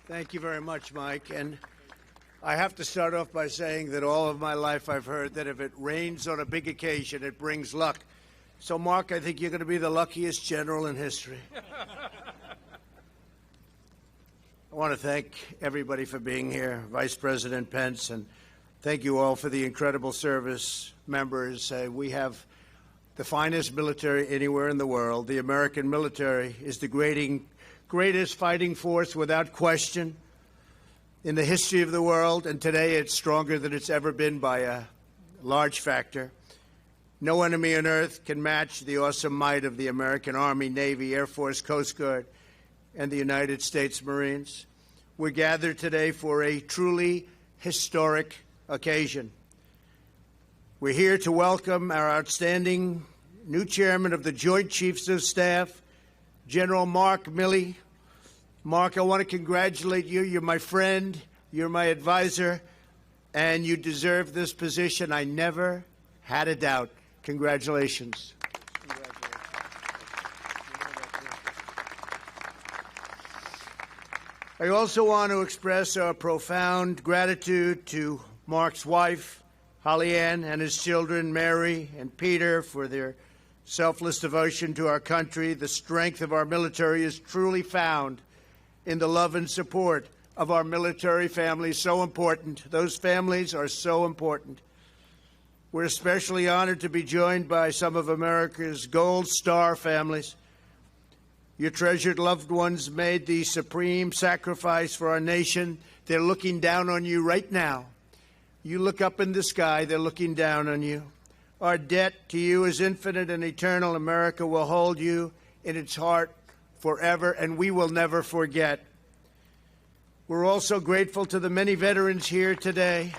Thank you very much, Mike. And I have to start off by saying that all of my life I've heard that if it rains on a big occasion, it brings luck. So, Mark, I think you're going to be the luckiest general in history. I want to thank everybody for being here, Vice President Pence, and thank you all for the incredible service members. We have the finest military anywhere in the world. The American military is the greatest fighting force without question in the history of the world, and today it's stronger than it's ever been by a large factor. No enemy on earth can match the awesome might of the American Army, Navy, Air Force, Coast Guard, and the United States Marines. We're gathered today for a truly historic occasion. We're here to welcome our outstanding new chairman of the Joint Chiefs of Staff, General Mark Milley. Mark, I want to congratulate you. You're my friend, you're my advisor, and you deserve this position. I never had a doubt. Congratulations. I also want to express our profound gratitude to Mark's wife, Holly Ann, and his children, Mary and Peter, for their selfless devotion to our country. The strength of our military is truly found in the love and support of our military families. So important. Those families are so important. We're especially honored to be joined by some of America's Gold Star families. Your treasured loved ones made the supreme sacrifice for our nation. They're looking down on you right now. You look up in the sky, they're looking down on you. Our debt to you is infinite and eternal. America will hold you in its heart forever, and we will never forget. We're also grateful to the many veterans here today.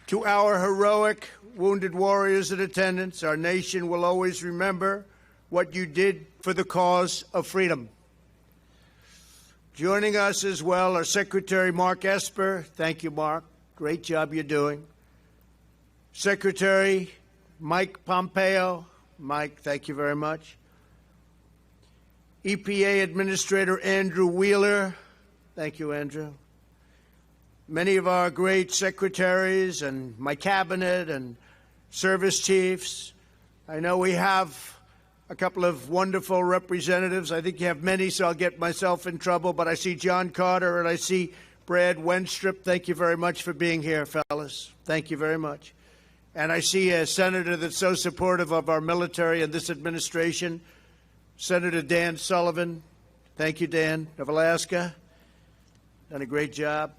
To our heroic wounded warriors in attendance, our nation will always remember what you did for the cause of freedom. Joining us as well are Secretary Mark Esper. Thank you, Mark. Great job you're doing. Secretary Mike Pompeo. Mike, thank you very much. EPA Administrator Andrew Wheeler. Thank you, Andrew. Many of our great secretaries and my cabinet and service chiefs. I know we have a couple of wonderful representatives. I think you have many, so I'll get myself in trouble. But I see John Carter and I see Brad Wenstrup. Thank you very much for being here, fellas. Thank you very much. And I see a senator that's so supportive of our military and this administration, Senator Dan Sullivan. Thank you, Dan, of Alaska. Done a great job.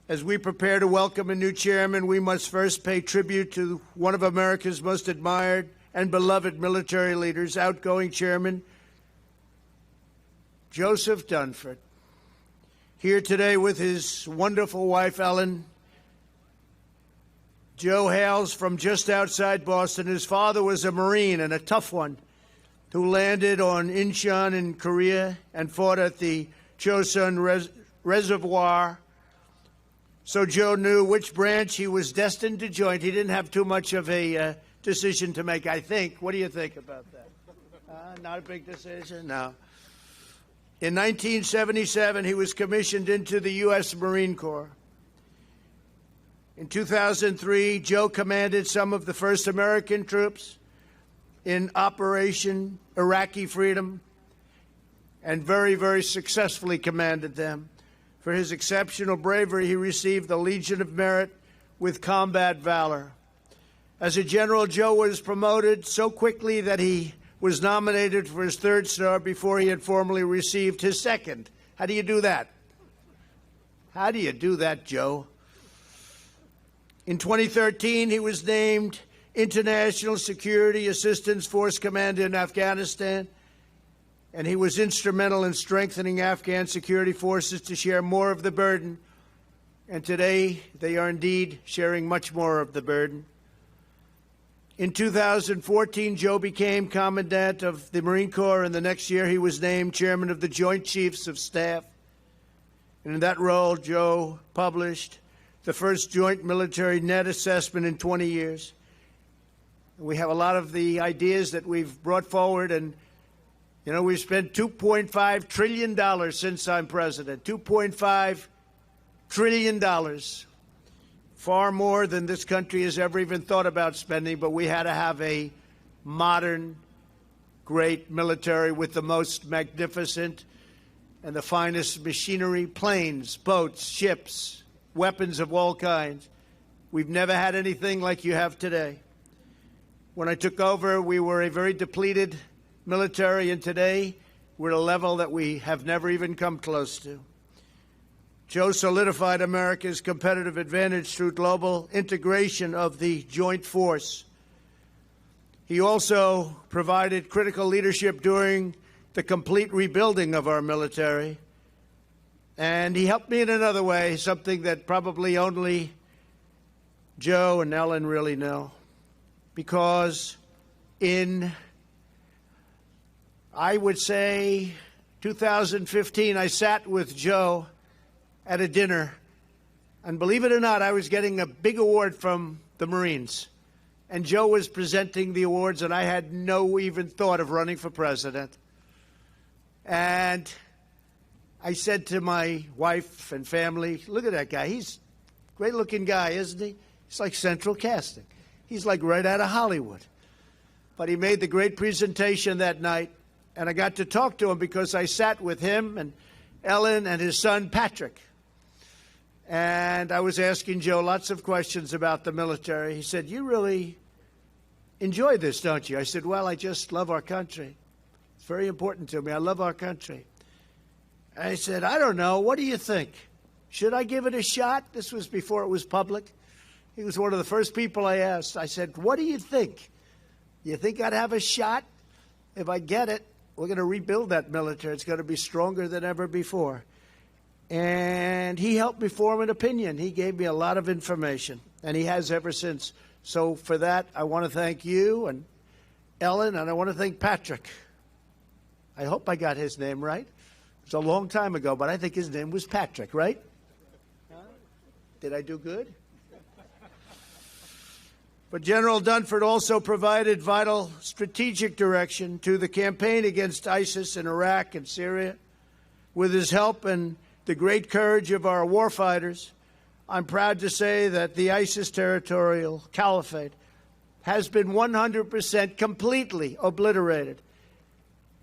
As we prepare to welcome a new chairman, we must first pay tribute to one of America's most admired and beloved military leaders, outgoing Chairman Joseph Dunford. Here today with his wonderful wife, Ellen. Joe hails from just outside Boston. His father was a Marine, and a tough one, who landed on Incheon in Korea and fought at the Chosun Reservoir. So Joe knew which branch he was destined to join. He didn't have too much of a decision to make, I think. What do you think about that? Not a big decision? No. In 1977, he was commissioned into the U.S. Marine Corps. In 2003, Joe commanded some of the first American troops in Operation Iraqi Freedom and very, very successfully commanded them. For his exceptional bravery, he received the Legion of Merit with combat valor. As a general, Joe was promoted so quickly that he was nominated for his third star before he had formally received his second. How do you do that? How do you do that, Joe? In 2013, he was named International Security Assistance Force Commander in Afghanistan, and he was instrumental in strengthening Afghan security forces to share more of the burden. And today, they are indeed sharing much more of the burden. In 2014, Joe became Commandant of the Marine Corps, and the next year he was named Chairman of the Joint Chiefs of Staff. And in that role, Joe published the first joint military net assessment in 20 years. We have a lot of the ideas that we've brought forward, and You know, we've spent $2.5 trillion since I'm president. $2.5 trillion. Far more than this country has ever even thought about spending, but we had to have a modern, great military with the most magnificent and the finest machinery, planes, boats, ships, weapons of all kinds. We've never had anything like you have today. When I took over, we were a very depleted military, and today we're at a level that we have never even come close to. Joe solidified America's competitive advantage through global integration of the joint force. He also provided critical leadership during the complete rebuilding of our military. And he helped me in another way, something that probably only Joe and Ellen really know. Because in, I would say, 2015, I sat with Joe at a dinner. And believe it or not, I was getting a big award from the Marines. And Joe was presenting the awards, and I had no even thought of running for president. And I said to my wife and family, look at that guy. He's a great-looking guy, isn't he? He's like central casting. He's like right out of Hollywood. But he made the great presentation that night, and I got to talk to him because I sat with him and Ellen and his son, Patrick. And I was asking Joe lots of questions about the military. He said, you really enjoy this, don't you? I said, well, I just love our country. It's very important to me. I love our country. And I said, I don't know. What do you think? Should I give it a shot? This was before it was public. He was one of the first people I asked. I said, what do you think? You think I'd have a shot? If I get it, we're going to rebuild that military. It's going to be stronger than ever before. And he helped me form an opinion. He gave me a lot of information, and he has ever since. So for that, I want to thank you and Ellen, and I want to thank Patrick. I hope I got his name right. It was a long time ago, but I think his name was Patrick, right? Did I do good? But General Dunford also provided vital strategic direction to the campaign against ISIS in Iraq and Syria. With his help and the great courage of our warfighters, I'm proud to say that the ISIS territorial caliphate has been 100% completely obliterated.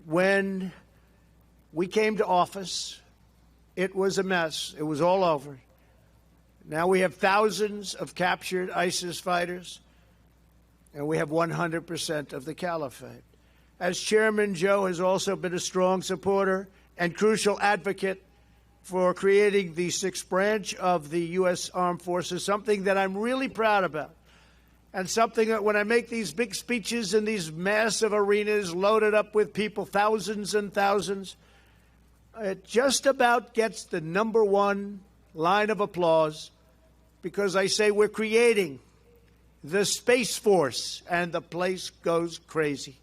When we came to office, it was a mess. It was all over. Now we have thousands of captured ISIS fighters, and we have 100% of the caliphate. As chairman, Joe has also been a strong supporter and crucial advocate for creating the sixth branch of the U.S. Armed Forces, something that I'm really proud about, and something that when I make these big speeches in these massive arenas loaded up with people, thousands and thousands, it just about gets the number one line of applause, because I say we're creating the Space Force, and the place goes crazy.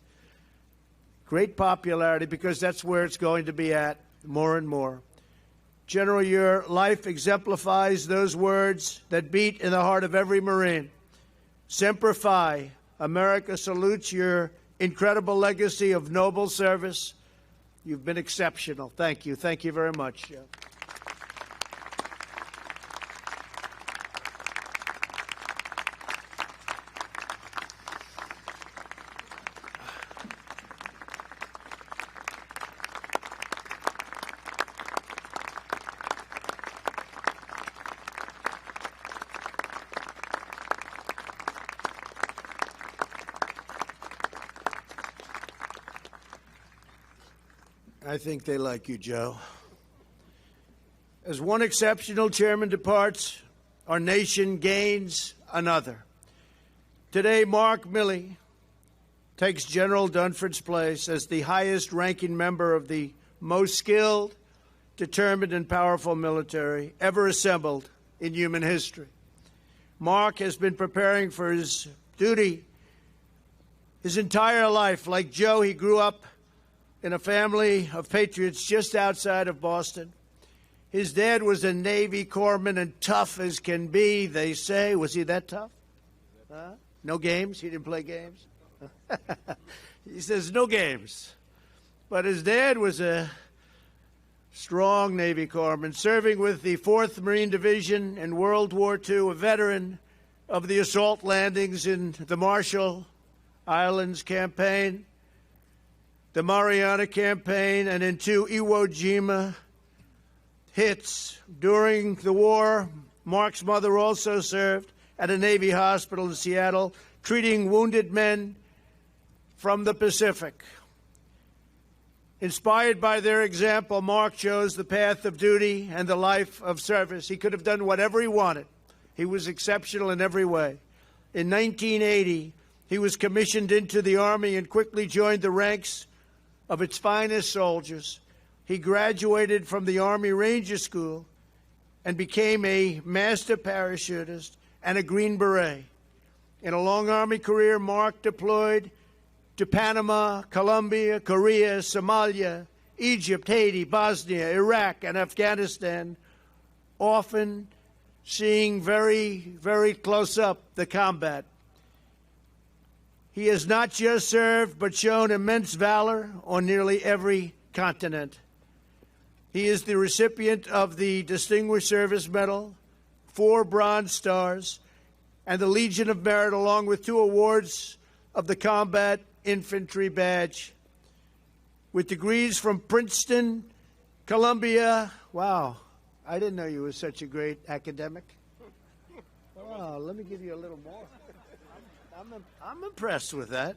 Great popularity, because that's where it's going to be at more and more. General, your life exemplifies those words that beat in the heart of every Marine. Semper Fi. America salutes your incredible legacy of noble service. You've been exceptional. Thank you. Thank you very much. I think they like you, Joe. As one exceptional chairman departs, our nation gains another. Today, Mark Milley takes General Dunford's place as the highest-ranking member of the most skilled, determined, and powerful military ever assembled in human history. Mark has been preparing for his duty his entire life. Like Joe, he grew up in a family of patriots just outside of Boston. His dad was a Navy corpsman and tough as can be, they say. Was he that tough? No games? He didn't play games? He says, no games. But his dad was a strong Navy corpsman, serving with the 4th Marine Division in World War II, a veteran of the assault landings in the Marshall Islands campaign, the Mariana campaign, and in 2 Iwo Jima hits. During the war, Mark's mother also served at a Navy hospital in Seattle, treating wounded men from the Pacific. Inspired by their example, Mark chose the path of duty and the life of service. He could have done whatever he wanted. He was exceptional in every way. In 1980, he was commissioned into the Army and quickly joined the ranks of its finest soldiers. He graduated from the Army Ranger School and became a master parachutist and a Green Beret. In a long Army career, Mark deployed to Panama, Colombia, Korea, Somalia, Egypt, Haiti, Bosnia, Iraq, and Afghanistan, often seeing very, very close up the combat. He has not just served, but shown immense valor on nearly every continent. He is the recipient of the Distinguished Service Medal, 4 Bronze Stars, and the Legion of Merit, along with 2 awards of the Combat Infantry Badge. With degrees from Princeton, Columbia. Wow, I didn't know you were such a great academic. Wow, let me give you a little more. I'm impressed with that.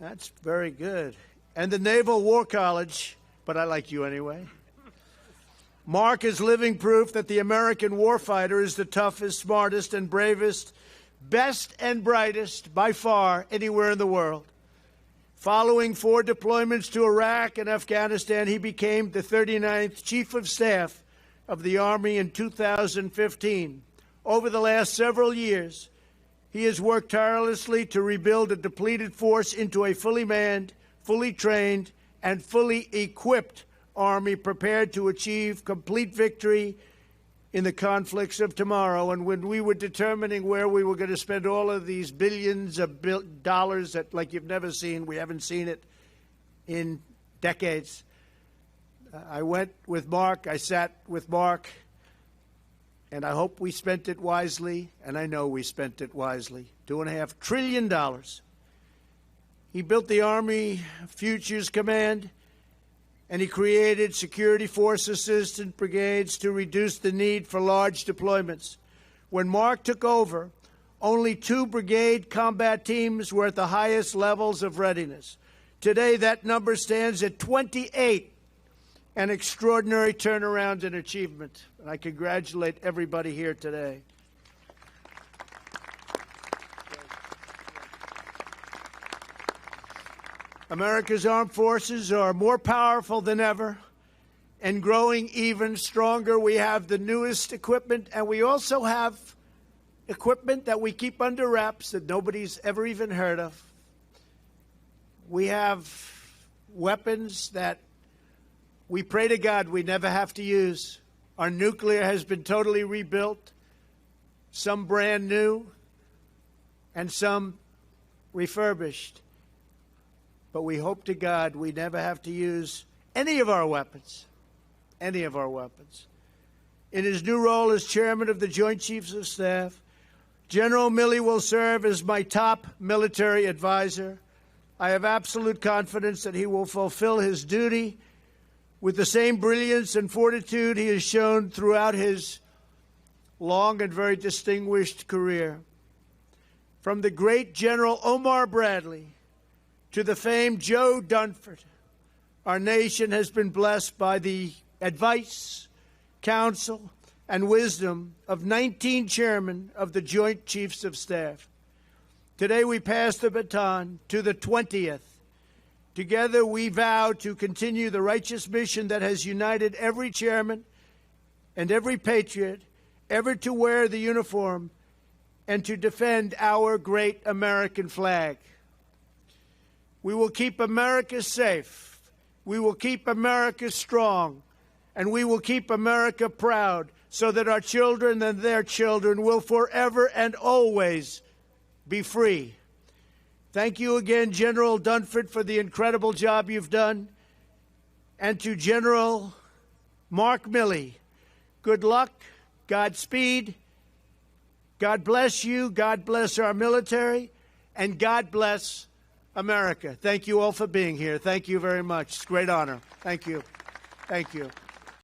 That's very good. And the Naval War College, but I like you anyway. Mark is living proof that the American warfighter is the toughest, smartest, and bravest, best and brightest by far anywhere in the world. Following 4 deployments to Iraq and Afghanistan, he became the 39th Chief of Staff of the Army in 2015. Over the last several years, he has worked tirelessly to rebuild a depleted force into a fully manned, fully trained, and fully equipped Army prepared to achieve complete victory in the conflicts of tomorrow. And when we were determining where we were going to spend all of these billions of dollars that, like you've never seen, we haven't seen it in decades, I went with Mark, I sat with Mark, and I hope we spent it wisely, and I know we spent it wisely. $2.5 trillion. He built the Army Futures Command, and he created Security Force Assistant Brigades to reduce the need for large deployments. When Mark took over, only 2 brigade combat teams were at the highest levels of readiness. Today, that number stands at 28, an extraordinary turnaround and achievement. And I congratulate everybody here today. America's armed forces are more powerful than ever and growing even stronger. We have the newest equipment, and we also have equipment that we keep under wraps that nobody's ever even heard of. We have weapons that we pray to God we never have to use. Our nuclear has been totally rebuilt, some brand new and some refurbished. But we hope to God we never have to use any of our weapons, any of our weapons. In his new role as chairman of the Joint Chiefs of Staff, General Milley will serve as my top military advisor. I have absolute confidence that he will fulfill his duty with the same brilliance and fortitude he has shown throughout his long and very distinguished career. From the great General Omar Bradley to the famed Joe Dunford, our nation has been blessed by the advice, counsel, and wisdom of 19 chairmen of the Joint Chiefs of Staff. Today we pass the baton to the 20th. Together we vow to continue the righteous mission that has united every chairman and every patriot ever to wear the uniform and to defend our great American flag. We will keep America safe. We will keep America strong. And we will keep America proud so that our children and their children will forever and always be free. Thank you again, General Dunford, for the incredible job you've done. And to General Mark Milley, good luck, Godspeed, God bless you, God bless our military, and God bless America. Thank you all for being here. Thank you very much. It's a great honor. Thank you. Thank you.